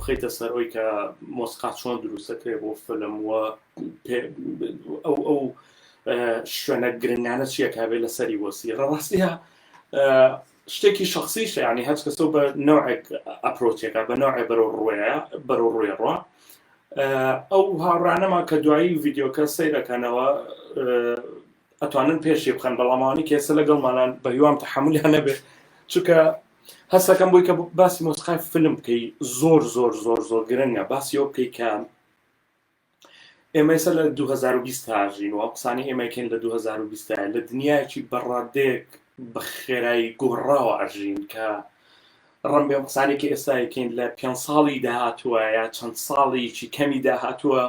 بخەیتە سەر ئەوی کە مۆسیقا چۆن دروستەکرێ بۆ فیلم وە ئەو شوێنە گرنگانە چییە کابێت لەسەری وەسی ڕاستیە شتێکی شخصیشە ینی هەچ کەسە بە نوعێک ئەپرۆچێکە بە نوعێ بەرەو ڕوێڕە ئەو هاوڕانەما کە دوایی ڤیددیۆکە سەیرەکەنەوە ئەتوانن پێشی بخەن بەڵامانی کێسە لەگەڵمانان بە هیوام تەحمولیان نەبێت چونکە هەستەکەم بووی کە باسی مۆسیقای فیلم بکەی زۆر زۆر زۆر زۆر گرنگە باسی ئەو بکەی کە ئێمەسە لە 2020 هاژینەوە قسانی ئێمەکەین لە 2020 لە دنیایکی بەڕادێک بە خێرایی گۆڕاوە ئەژین کە ڕەم بێ قسانێکی ئێستاکەین لە 5 ساڵی داهاتووە یا چەند ساڵێکی کەمی داهاتووە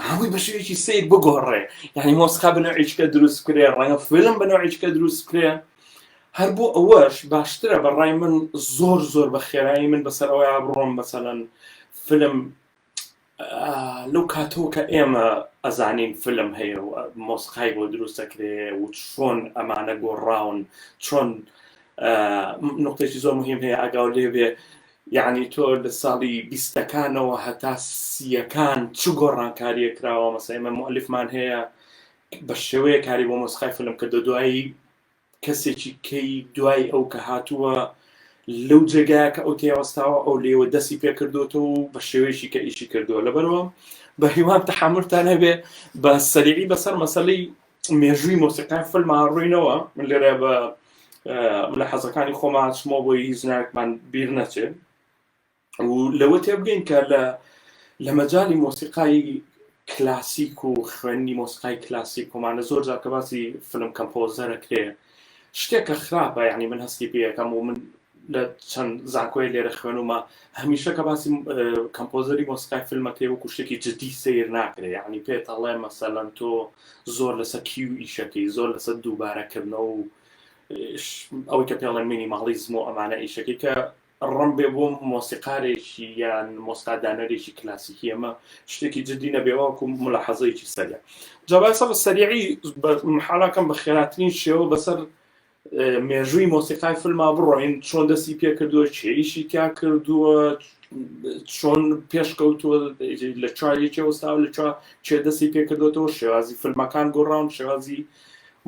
هەمووی بە شێوەیەکی سیر بگۆڕێ یعنی مۆسیقا بە نوعێکە دروست کرێ ڕەنگە فیلم بە نوعێکە دروست کرێ هەر بۆ ئەوەش باشترە بەڕای من زۆر زۆر بە خێرایی من بەسەر ئەوەیە بڕۆم مەسەڵەن فیلم لەو کاتەوە کە ئێمە ئەزانین فیلم هەیە و مۆسیقای بۆ دروستەکرێ و چۆن ئەمانە گۆڕاون چۆن نقطەیەکی زۆر مهم هەیە ئاگاو لێبێ یعنی تۆ لە ساڵی 20ەکانەوە هەتا 30ەکان چ گۆڕانکاریە کراوە مەسەڵەن ئێمە مؤلیفمان هەیە بە شێوەیە کاری بۆ مۆسیقای فیلم کە دوایی کەسێکی کەی دوای ئەو کە هاتووە لەو جێگایە کە ئەو تێوەستاوە ئەو لێوە دەستی پێکردوتەوە و بە شێوەیەکی کە ئیشی کردووە لەبەرەوە بە هیوام تەحملتان هەبێ بە سەریعی بەسەر مەسەلەی مێژووی مۆسیقای فیلم ڕووینەوە من لێرە بە لە حەزەکانی خۆمان چمەوە بۆی هیچ ناکمان بیر نەچێت و لەوە تێبگەین کە لە مەجای مۆسیقای کلاسیک و خوێندنی مۆسیقای کلاسیک ومانە زۆر جار کە باسی فیلم کەمپۆزەرەکرێ شتێکە خراپە یعنی من هەستی پێیەکەم و من لە چەند زانکۆی لێرە خوێنومە هەمیشە کە باسی کەمپۆزەری مۆسیقای فیلمەکرێ وەکو شتێکی جدی سیر ناکرێ یعنی پێت ئەڵێ مەسەڵەن تۆ زۆر لەسەر کیو ئیشەکەی زۆر لەسەر دووبارەکردنەوە و ئەوەی کە پێڵێن مینیمالیزم و ئەمانە ئیشەکەی کە ڕەم بێ بۆ مۆسیقارێکی یان مۆسیقادانەرێکی کلاسیکی ئەمە شتێکی جدی نەبێەوە وەکو ملاحەزەیەکی سەریع جاباسە بە سەریعی محاڵاکەم بە خێراترین شێوە بەسەر مێژووی مۆسیقای فیلما بڕۆین چۆن دەستی پێ کردووە چێ ئیشی کا کردووە چۆن پێشکەوتووە لە چاریکی وەستاوە لە چێ دەستی پێ کردوێتەوە شێوازی فیلمەکان گۆڕاون شێوازی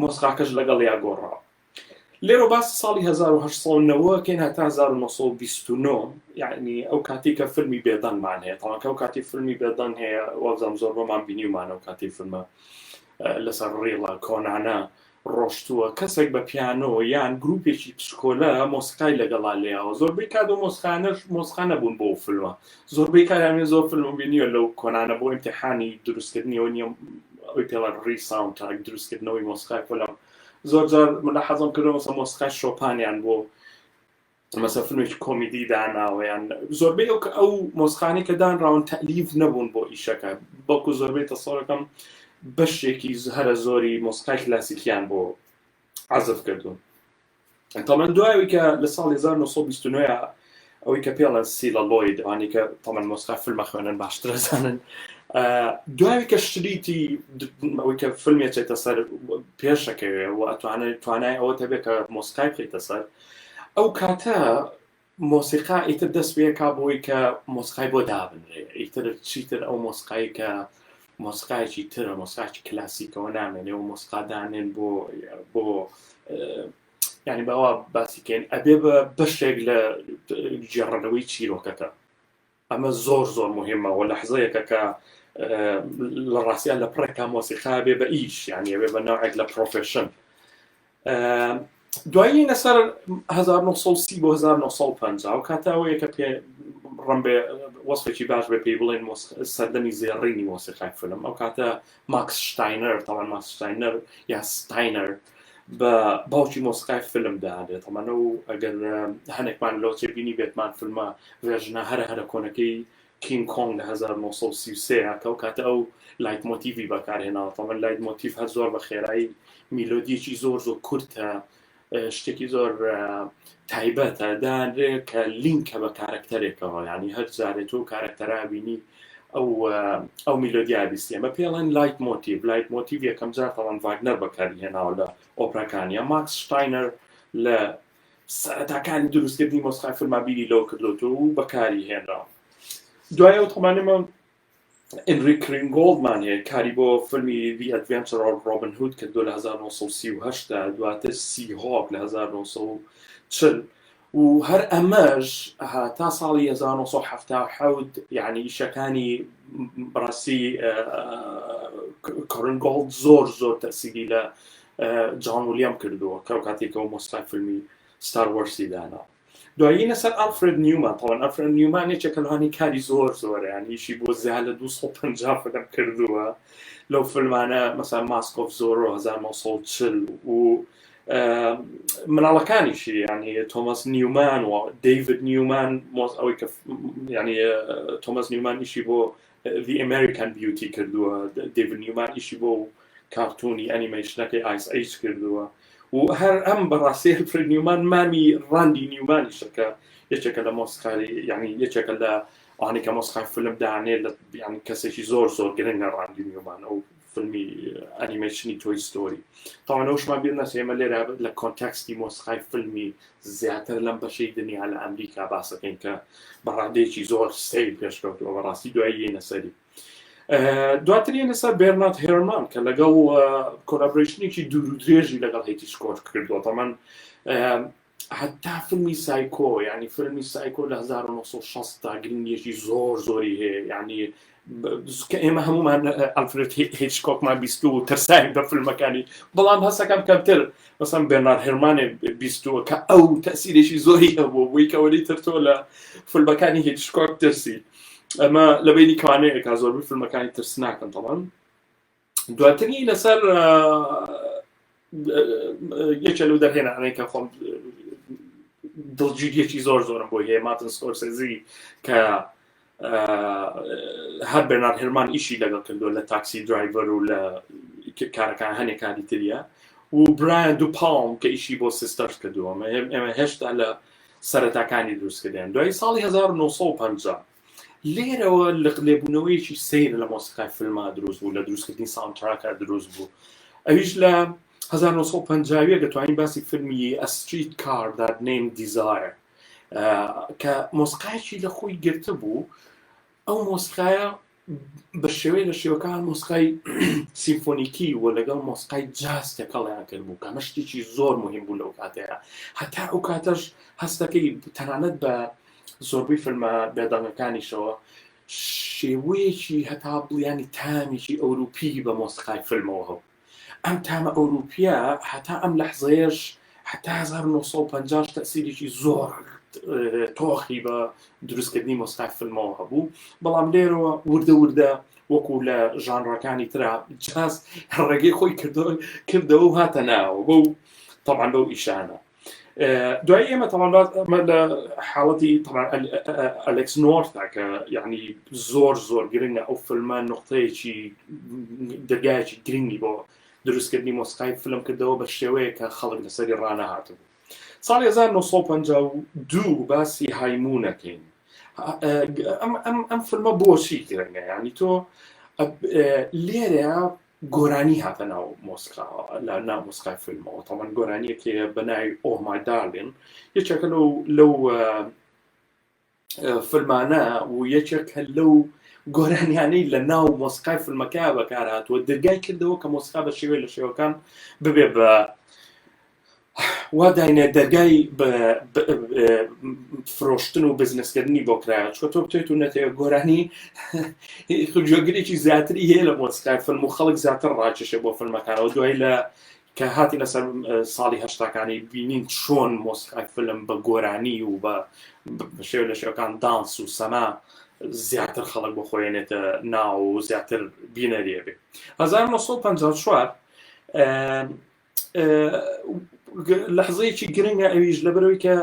مۆسیقاکەش لەگەڵ یا گۆڕاوە لێرە باسی ساڵی 1990کەین هەتا 1929 یعنی ئەو کاتی کە فیلمی بێدەنگمان هەیە تەواکە ئەو کاتی فیلمی بێدەنگ هەیە وەزەم زۆر بۆمان بینیومان ئەو کاتی فیلمە لەسەر ڕێڵە کۆنانە ڕۆشتووە کەسێک بە پیانۆ یان گروپێکی پسکۆلە مۆسیقای لەگەڵا لێەوە زۆربەی کات و مۆسیقا نەبوون بۆ فیلمە زۆربەی کاریان زۆر فیلم بینیوە لەو کۆنانە بۆ ئیمتیحانی دروستکردنیەوە نیە ئەوی پێڵێن ڕیساوندتراک دروستکردنەوەی مۆسیقای فیلم زۆر جار ملاحەزەم کردەوە مەسەڵەن مۆسیقای شۆپانیان بۆ مەسەڵەن فیلمێکی کۆمیدی داناوە یان زۆربەی ئەو مۆسیقانی کە دانراون تەلیف نەبوون بۆ ئیشەکە بەڵکو زۆربەی تەسەڵەکەم بەشێکی هەرە زۆری مۆسیقای کلاسیکیان بۆ عەزف کردوون تەمان دوایەوەی کە لە ساڵی 1929 ئەوەی کە پێڵێن سیلە لۆید ئەوانی کە تەمان مۆسیقای فیلمە خوێنن باشتر دەزانن دوایەوەی کە شریتی ئەوەی کە فیلمێک چێتە سەر پێشەکەوێ و توانای ئەوە هەبێت کە مۆسیقای بخەیتە سەر ئەو کاتە مۆسیقا ئیتر دەست پێکا بۆی کە مۆسیقای بۆ دابنرێ ئیتر چیتر ئەو مۆسیقایی کە مۆسیقایەکی ترە مۆسیقایەکی کلاسیکەوە نامێنێ و مۆسیقا دانێن بۆ یعنی بەوا باسیکەین ئەبێ بە بەشێک لە جێڕەوەی چیرۆکەکە ئەمە زۆر زۆر مهمە و لەحظەیەکە کە لە ڕاستیان لە پڕێکا مۆسیقا بێ بە ئیش یعنی ئەبێ بە نوعێک لە پرۆفێشن دوایی لەسەر 1930 بۆ 1950 و کاتاوەیە کە پێ ڕەم بێ وەسفێکی باش بێ پێی بڵێن سەردەمی زێڕینی مۆسیقای فیلم ئەو کاتە ماکس شتاینەر تەوان ماکس شتاینەر یا ستاینەر بە باوکی مۆسیقای فیلم دادێت تەمانە و ئەگەر هەنێکمان لۆچێ بینی بێتمان فیلمە ڤێژنە هەرە کۆنەکەی کینگ کۆنگ لە 1933 کە ئەو کاتە ئەو لایت مۆتیڤی بەکارهێناوە تەمان لایت مۆتیڤ هەر زۆر بە خێرایی میلۆدیەکی زۆر کورتە شتێکی زۆر تایبەتە دانرێ کە لینکە بە کارکتەرێکەوە یعنی هەر جارێت تۆ کارکتەرا بینی ئەو میلۆدیا بیستی ئەمە پێڵێن لایت مۆتیڤ یەکەم جار تەڵەن ڤاگنەر بەکاری هێناوە لە ئۆپراکانیە ماکس شتاینەر لە سەرەتاکانی دروستکردنی مۆسیقای فیلما بیری لەو کردوتە و بەکاری هێنراوە. دوایەوە تۆمانێمە ئێنری کرینگۆڵدمان هەیە کاری بۆ فیلمی The Adventure of Robin Hood کردو لە 1938 دواتر سیهۆک لە 1940 و هەر ئەمەش تا ساڵی 1970 یعنی ئیشەکانی بەڕاستی کرینگۆڵد زۆر تەسیری لە جان ویلیام کردووە کە کاتێکەوە مۆسیقای فیلمی ستار وارسی دانا. دوایینە سەر ئالفرێد نیومان تاوان ئالفرێد نیومان یەکێکە لەوانی کاری زۆرە یعنی ئیشی بۆ زیاد لە 250 فیلم کردووە لەو فیلمانە مەسەڵەن ماسک ئۆف زۆرۆ 1940 و مناڵەکانیشی یعنی تۆماس نیومان و دەیڤید نیومان ئەوەی کە یعنی تۆماس نیومان ئیشی بۆ The American Beauty کردووە، دەیڤید نیومان ئیشی بۆ کارتونی ئەنیمەیشنەکەی ئایس ئەیج کردووە و هەر ئەم بەڕاستی ئالفرێد نیومان مامی ڕاندی نیومانیشەکە یەکێکە لە مۆسیقای یعنی یەکێکە لە ئەوانەی کە مۆسیقای فیلم دانێت یعنی کەسێکی زۆر گرنگە ڕاندی نیومان ئەو فیلمی ئەنیمەیشنی تۆی ستۆری. تاوان ئەوشمان بیر نەچێ ئێمە لێرە لە کۆنتێکستی مۆسیقای فیلمی زیاتر لەم بەشەی دنیا لە ئەمریکا باسەکەین کە بەڕادەیەکی زۆر سەیر پێشکەوتووە بەڕاستی دوایی یێنە سەری. دواتر یێنە سەر بێرنارد هێرمان کە لەگەڵ کۆلابۆریشنێکی دوور و درێژی لەگەڵ هیچکۆک کردووە. تەمان حتا فیلمی سایکۆ یعنی فیلمی سایکۆ لە 1960 تا گرنگیەکی زۆری هەیە یعنی کە ئێمە هەمومان ئالفرێد هیچکۆکمان بیستووە و ترسای بە فیلمەکانی بەڵام هەستەکەم کەمتر مەسەڵەن بێرنارد هێرمانێ بیستووە کە ئەو تەسیرێکی زۆری هەبوو بۆی کەوەی تر تۆ لە فیلمەکانی هیچکۆک ترسی ئەمە لە بینی کەوانەیەکا زۆربەی فیلمەکانی ترس ناکەن تەمان. دواتری لەسەر یەکێ لەو دەرهێنا ئەنەی کە خۆم دڵگیریەکی زۆرم بۆی هەیە مارتین سکۆرسێزی کە هەر بێرنارد هێرمان ئیشی لەگەڵ کردووە لە تاکسی درایڤەر و لە کارەکان هەنێک کاری تریە و برایان دو پاڵم کە ئیشی بۆ سیستەرز کردووە ئێمە هێشتا لە سەرەتاکانی دروستکردیان. دوای ساڵی 1950 لێرەوە لێبوونەوەیەکی سەیر لە مۆسیقای فیلما دروست بوو لە دروستکردنی ساوندتراکە دروست بوو. ئەویش لە 1950 دەتوانین باسی فیلمی A Streetcar That Named Desire کە مۆسیقایەکی لە خۆی گرتە بوو. ئەو مۆسیقایە بە شێوەیە لە شێوەکان مۆسیقای سیمفۆنیکی و لەگەڵ مۆسیقای جاز تێکەڵیان کرد بوو کە شتێکی زۆر مهم بوو لەو کاتەیە. هەتا ئەو کاتەش هەستەکەی تەنانەت بە زۆربەی فیلمە بێدەنگەکانیشەوە شێوەیەکی هەتا بڵیانی تامێکی ئەوروپی بە مۆسیقای فیلمەوە هەبوو. ئەم تامە ئەوروپیە هەتا ئەم لەحزەیەش هەتا 1950 تەسیرێکی زۆر تۆخی بە دروستکردنی مۆسیقای فیلمەوە هەبوو. بەڵام لێرەوە وردە وەکو لە ژانڕەکانی ترا جاز ڕێگەی خۆی کردەوە و هاتە ناوە بەو طبعاً بەو ئیشانە. دوای ئێمە تەمان لە حاڵەتی ئەلێکس نۆرتا کە یعنی زۆر گرنگە ئەو فیلمە نقطەیەکی دەرگایەکی گرنگی بۆ دروستکردنی مۆسیقای فیلم کردەوە بە شێوەیە کە خەڵک لەسەری ڕانەهاتبوو. ساڵی 1952 باسی هایمونەکەین. ئەم فیلمە بۆچی گرنگە یعنی تۆ لێرە گۆرانی هاتە ناو مۆسیقا لە ناو مۆسیقای فیلمەوە تەمان گۆرانیەکێ بەناوی ئۆ مای دارلین یەکێکە لەو فیلمانە و یەکێکە لەو گۆرانیانەی لە ناو مۆسیقای فیلمەکە بەکار هاتووە دەرگای کردەوە کە مۆسیقا بە شێوەیە لە شێوەکان ببێ بە وا داینێ دەرگای فرۆشتن و بزنسکردنی بۆ کرایە چکە تۆ بتێت و نەتەوە گۆرانی جۆگرێکی زیاتری هەیە لە مۆسیقای فیلم و خەڵک زیاتر ڕاکێشێ بۆ فیلمەکانەوە دوای لە کە هاتی لەسەر ساڵی هەشتاکانی بینین چۆن مۆسیقای فیلم بە گۆرانی و بە شێوە لە شێوەکان دانس و سەما زیاتر خەڵک بۆ خۆیانێتە ناو و زیاتر بینەریە بێ. 1954 لەحزەیەکی گرنگە ئەویش لەبەرەوەی کە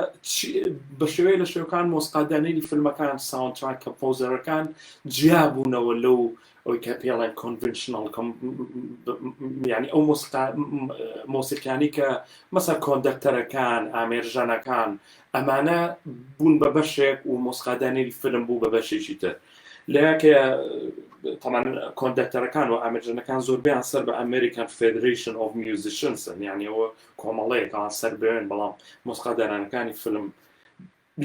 بە شێوەیە لە شێوەکان مۆسیقادانەری فیلمەکان ساوندتراک کۆمپۆزەرەکان جیابوونەوە لەو ئەوەی کە پێڵێن کۆنڤێنشنەڵ یعنی ئەو مۆسیقیانی کە مەسەڵ کۆندەکتەرەکان ئامێرژانەکان ئەمانە بوون بە بەشێک و مۆسیقادانەری فیلم بوو بە بەشێکی تر لەیەکە طبعا كۆندەکتەرەکان و ئامێژنەکان زۆربیان سەر بە ئەمریکان فێدریشن ئۆف میوزیشنسن، یعنی ئەوە کۆمەڵەیەکان سەر بوێن، بەڵام مۆسیقادارانەکانی فیلم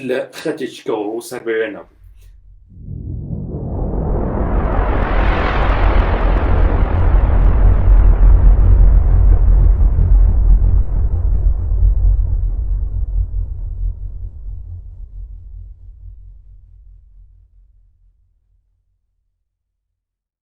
لە خەتێکەوە و سەر بوێ نەبوو.